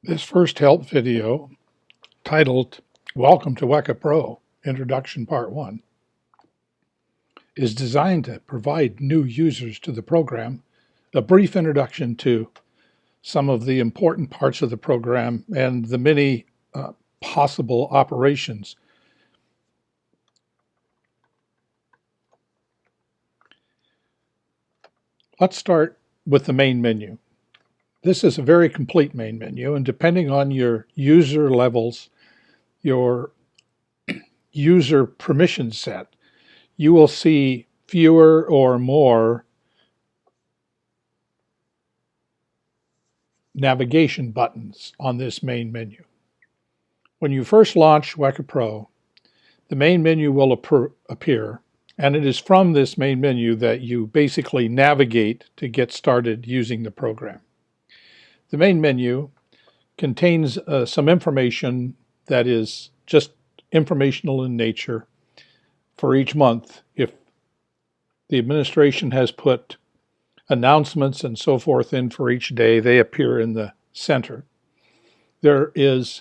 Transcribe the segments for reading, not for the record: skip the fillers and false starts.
This first help video, titled Welcome to WECApro, Introduction Part 1, is designed to provide new users to the program a brief introduction to some of the important parts of the program and the many possible operations. Let's start with the main menu. This is a very complete main menu, and depending on your user levels, your user permission set, you will see fewer or more navigation buttons on this main menu. When you first launch WECApro, the main menu will appear, and it is from this main menu that you basically navigate to get started using the program. The main menu contains some information that is just informational in nature for each month. If the administration has put announcements and so forth in for each day, they appear in the center. There is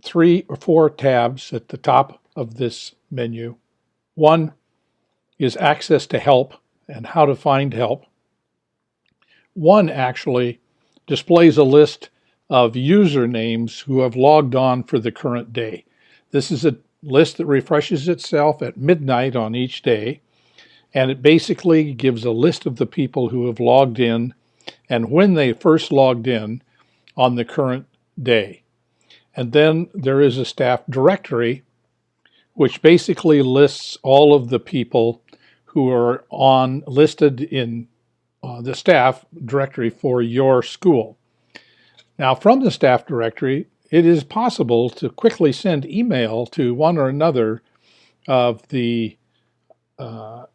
3 or 4 tabs at the top of this menu. One is access to help and how to find help. One actually displays a list of usernames who have logged on for the current day. This is a list that refreshes itself at midnight on each day, and it basically gives a list of the people who have logged in and when they first logged in on the current day. And then there is a staff directory, which basically lists all of the people who are listed in the staff directory for your school. Now, from the staff directory, it is possible to quickly send email to one or another of the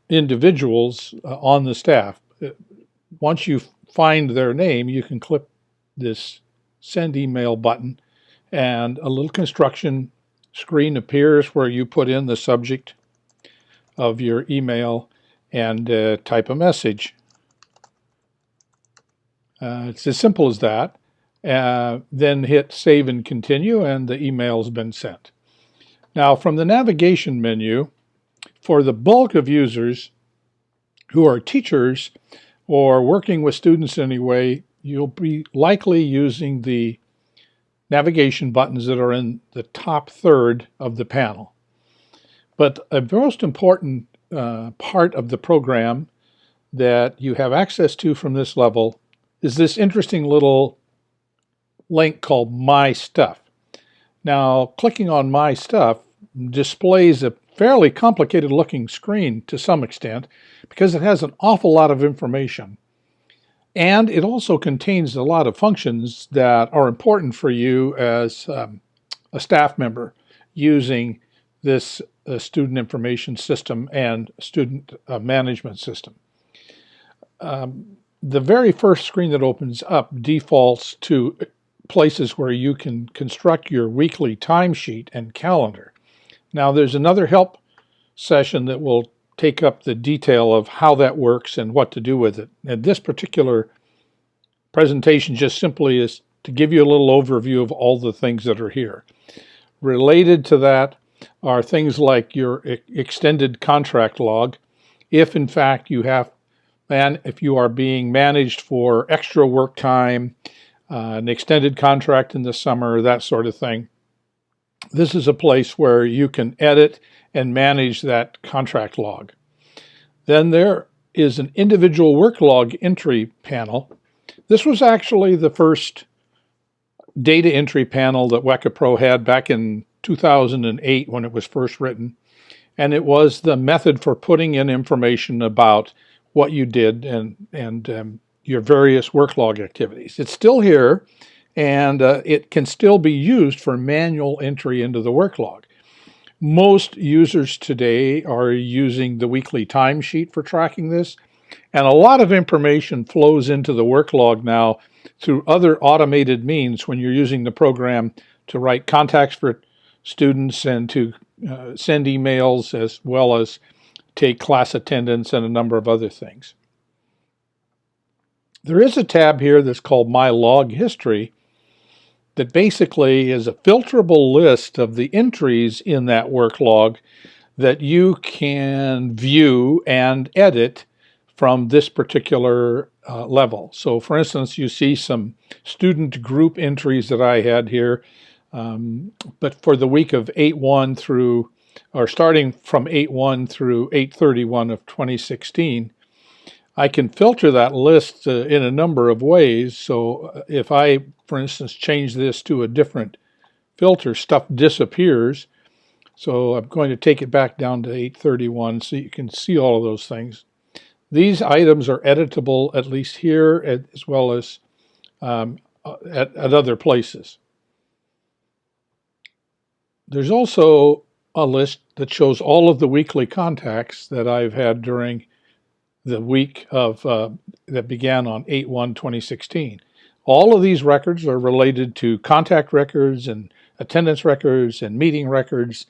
individuals on the staff. Once you find their name, you can click this send email button, and a little construction screen appears where you put in the subject of your email and type a message. It's as simple as that. Then hit save and continue, and the email's been sent. Now, from the navigation menu, for the bulk of users who are teachers or working with students anyway, you'll be likely using the navigation buttons that are in the top third of the panel. But a most important part of the program that you have access to from this level is this interesting little link called My Stuff. Now, clicking on My Stuff displays a fairly complicated looking screen to some extent because it has an awful lot of information. And it also contains a lot of functions that are important for you as a staff member using this student information system and student management system. The very first screen that opens up defaults to places where you can construct your weekly timesheet and calendar. Now, there's another help session that will take up the detail of how that works and what to do with it. And this particular presentation just simply is to give you a little overview of all the things that are here. Related to that are things like your extended contract log, if in fact you have, and if you are being managed for extra work time, an extended contract in the summer, that sort of thing. This is a place where you can edit and manage that contract log. Then there is an individual work log entry panel. This was actually the first data entry panel that WECApro had back in 2008 when it was first written. And it was the method for putting in information about what you did and your various work log activities. It's still here, and it can still be used for manual entry into the work log. Most users today are using the weekly timesheet for tracking this, and a lot of information flows into the work log now through other automated means when you're using the program to write contacts for students and to send emails, as well as take class attendance and a number of other things. There is a tab here that's called My Log History that basically is a filterable list of the entries in that work log that you can view and edit from this particular level. So for instance, you see some student group entries that I had here, but for the week of 8/1 through, or starting from 8/1 through 8/31 of 2016, I can filter that list in a number of ways. So if I, for instance, change this to a different filter, stuff disappears. So I'm going to take it back down to 8/31 so you can see all of those things. These items are editable, at least here, as well as at other places. There's also a list that shows all of the weekly contacts that I've had during the week of that began on 8/1/2016. All of these records are related to contact records and attendance records and meeting records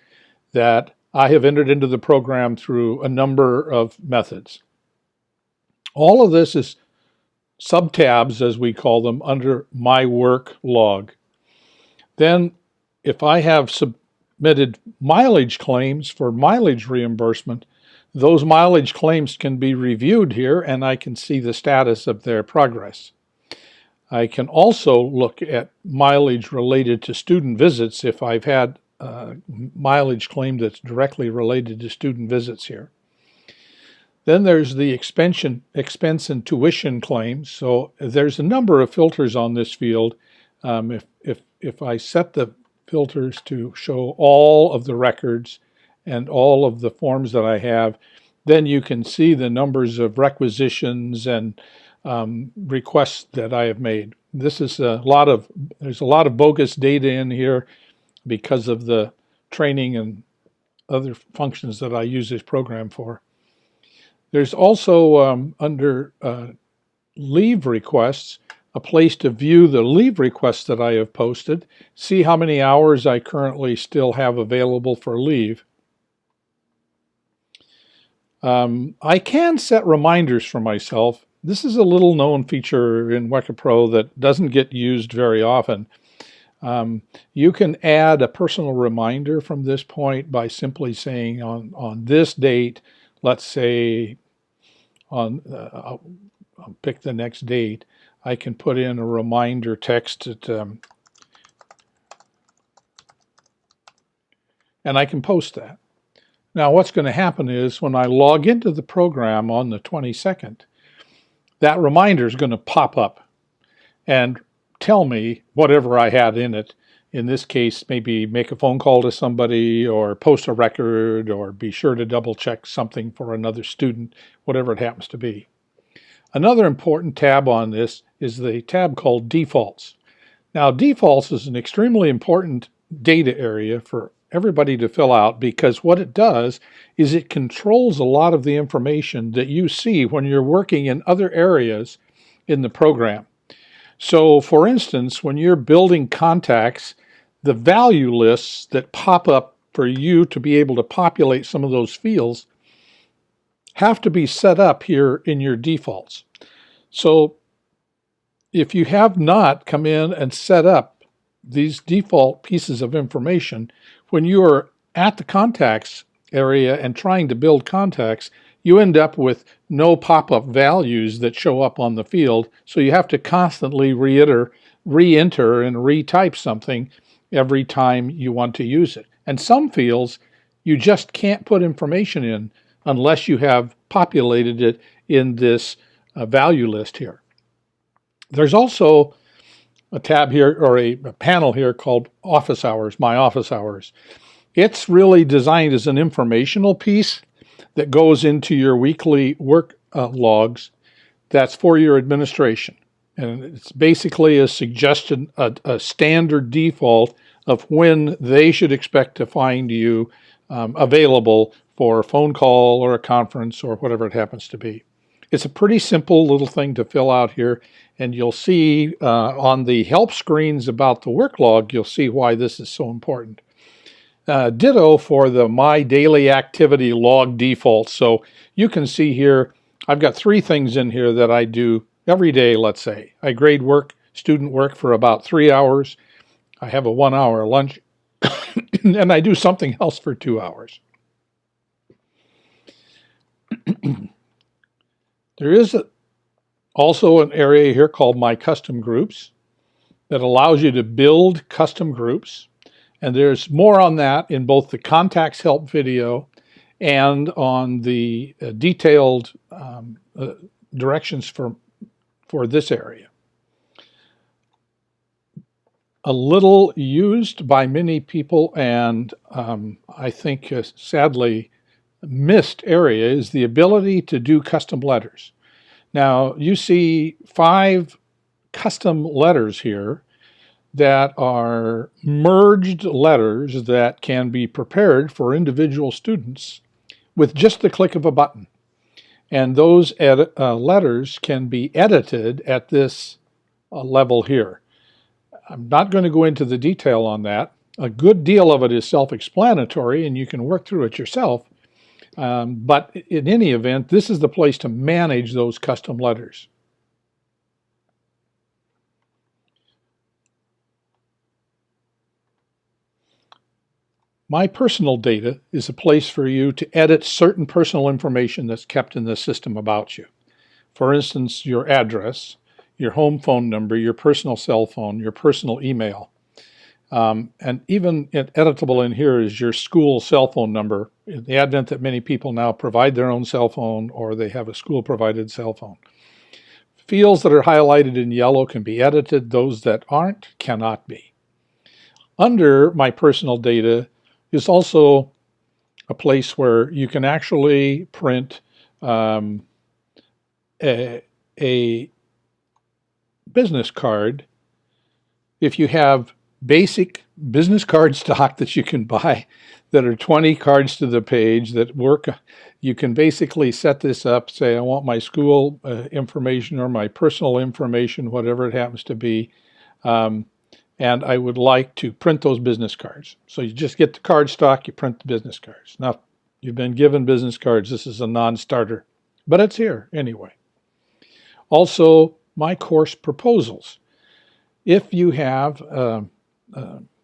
that I have entered into the program through a number of methods. All of this is sub-tabs, as we call them, under my work log. Then if I have submitted mileage claims for mileage reimbursement, those mileage claims can be reviewed here and I can see the status of their progress. I can also look at mileage related to student visits if I've had mileage claim that's directly related to student visits here. Then there's the expense and tuition claims. So there's a number of filters on this field. If I set the filters to show all of the records and all of the forms that I have, then you can see the numbers of requisitions and requests that I have made. There's a lot of bogus data in here because of the training and other functions that I use this program for. There's also under leave requests, a place to view the leave requests that I have posted, see how many hours I currently still have available for leave. I can set reminders for myself. This is a little known feature in WECApro that doesn't get used very often. You can add a personal reminder from this point by simply saying on this date, let's say I'll pick the next date, I can put in a reminder text and I can post that. Now what's going to happen is when I log into the program on the 22nd, that reminder is going to pop up and tell me whatever I had in it. In this case, maybe make a phone call to somebody or post a record or be sure to double check something for another student, whatever it happens to be. Another important tab on this is the tab called Defaults. Now, defaults is an extremely important data area for everybody to fill out because what it does is it controls a lot of the information that you see when you're working in other areas in the program. So for instance, when you're building contacts, the value lists that pop up for you to be able to populate some of those fields have to be set up here in your defaults. So if you have not come in and set up these default pieces of information, when you are at the contacts area and trying to build contacts, you end up with no pop-up values that show up on the field. So you have to constantly re-enter and retype something every time you want to use it. And some fields you just can't put information in unless you have populated it in this value list here. There's also a tab here or a panel here called Office Hours, My Office Hours. It's really designed as an informational piece that goes into your weekly work logs that's for your administration. And it's basically a suggestion, a standard default of when they should expect to find you available for a phone call or a conference or whatever it happens to be. It's a pretty simple little thing to fill out here, and you'll see on the help screens about the work log, you'll see why this is so important. Ditto for the My Daily Activity log default. So you can see here, I've got 3 things in here that I do every day, let's say. I grade student work for about 3 hours. I have a 1 hour lunch, and I do something else for 2 hours. There is also an area here called My Custom Groups that allows you to build custom groups. And there's more on that in both the Contacts Help video and on the detailed directions for this area. A little used by many people and I think sadly missed area is the ability to do custom letters. Now you see 5 custom letters here that are merged letters that can be prepared for individual students with just the click of a button. And those letters can be edited at this level here. I'm not going to go into the detail on that. A good deal of it is self-explanatory and you can work through it yourself. But in any event, this is the place to manage those custom letters. My personal data is a place for you to edit certain personal information that's kept in the system about you. For instance, your address, your home phone number, your personal cell phone, your personal email. And even editable in here is your school cell phone number, in the advent that many people now provide their own cell phone or they have a school-provided cell phone. Fields that are highlighted in yellow can be edited. Those that aren't cannot be. Under my personal data is also a place where you can actually print a business card. If you have basic business card stock that you can buy that are 20 cards to the page that work, you can basically set this up, say I want my school information or my personal information, whatever it happens to be, and I would like to print those business cards. So you just get the card stock, you print the business cards. Now, you've been given business cards. This is a non-starter, but it's here anyway. Also, my course proposals. If you have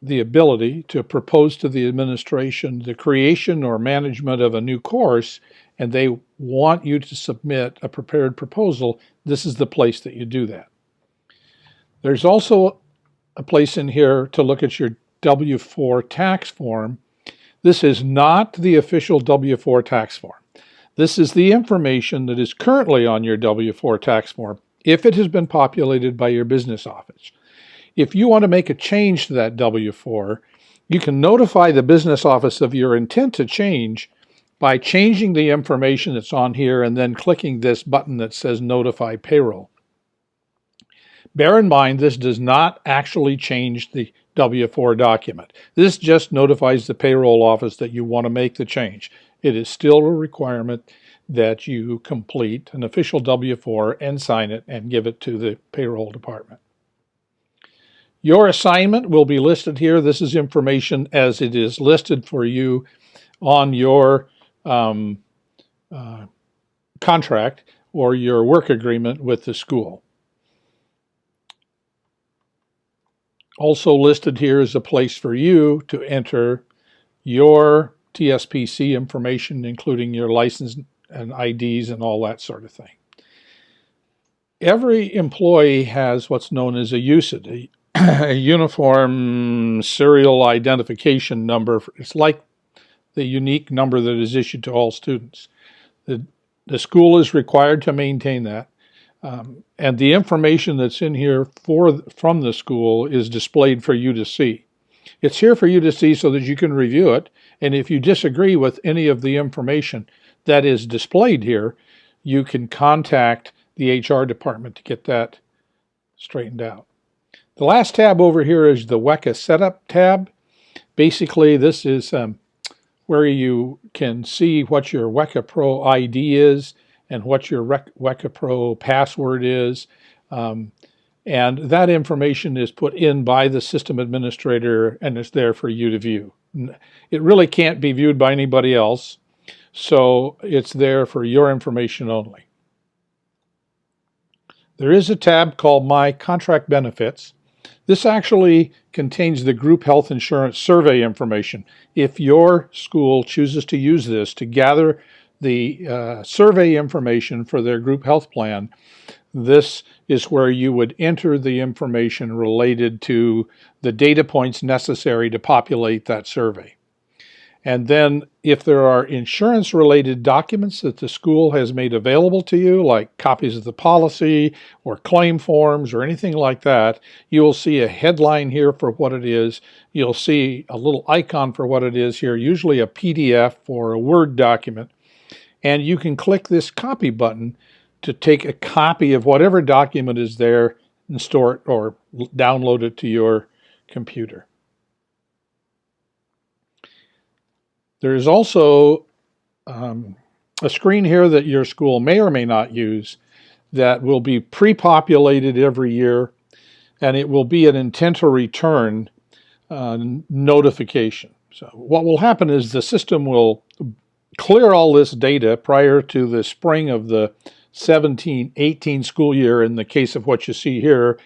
the ability to propose to the administration the creation or management of a new course, and they want you to submit a prepared proposal, this is the place that you do that. There's also a place in here to look at your W-4 tax form. This is not the official W-4 tax form. This is the information that is currently on your W-4 tax form if it has been populated by your business office. If you want to make a change to that W-4, you can notify the business office of your intent to change by changing the information that's on here and then clicking this button that says Notify Payroll. Bear in mind, this does not actually change the W-4 document. This just notifies the payroll office that you want to make the change. It is still a requirement that you complete an official W-4 and sign it and give it to the payroll department. Your assignment will be listed here. This is information as it is listed for you on your contract or your work agreement with the school. Also listed here is a place for you to enter your TSPC information, including your license and IDs and all that sort of thing. Every employee has what's known as a USID, a Uniform Serial Identification Number. It's like the unique number that is issued to all students. The school is required to maintain that. And the information that's in here from the school is displayed for you to see. It's here for you to see so that you can review it. And if you disagree with any of the information that is displayed here, you can contact the HR department to get that straightened out. The last tab over here is the WECA Setup tab. Basically, this is where you can see what your WECApro ID is and what your WECApro password is. And that information is put in by the system administrator and it's there for you to view. It really can't be viewed by anybody else, so it's there for your information only. there is a tab called My Contract Benefits. This actually contains the group health insurance survey information. If your school chooses to use this to gather the survey information for their group health plan, this is where you would enter the information related to the data points necessary to populate that survey. And then if there are insurance-related documents that the school has made available to you, like copies of the policy or claim forms or anything like that, you will see a headline here for what it is. You'll see a little icon for what it is here, usually a PDF or a Word document. And you can click this copy button to take a copy of whatever document is there and store it or download it to your computer. There is also a screen here that your school may or may not use that will be pre-populated every year, and it will be an intent to return notification. So what will happen is the system will clear all this data prior to the spring of the 17-18 school year in the case of what you see here,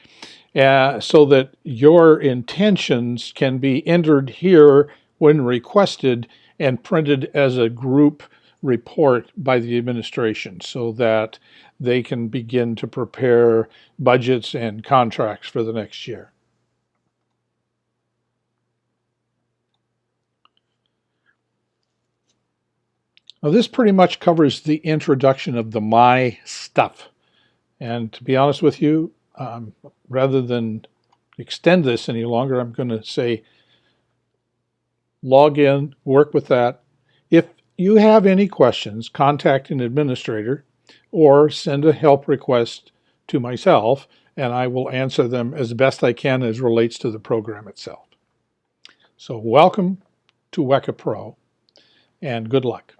so that your intentions can be entered here when requested and printed as a group report by the administration so that they can begin to prepare budgets and contracts for the next year. Now, this pretty much covers the introduction of the My Stuff. And to be honest with you, rather than extend this any longer, I'm going to say log in, work with that. If you have any questions, contact an administrator or send a help request to myself, and I will answer them as best I can as relates to the program itself. So welcome to WECApro, and good luck.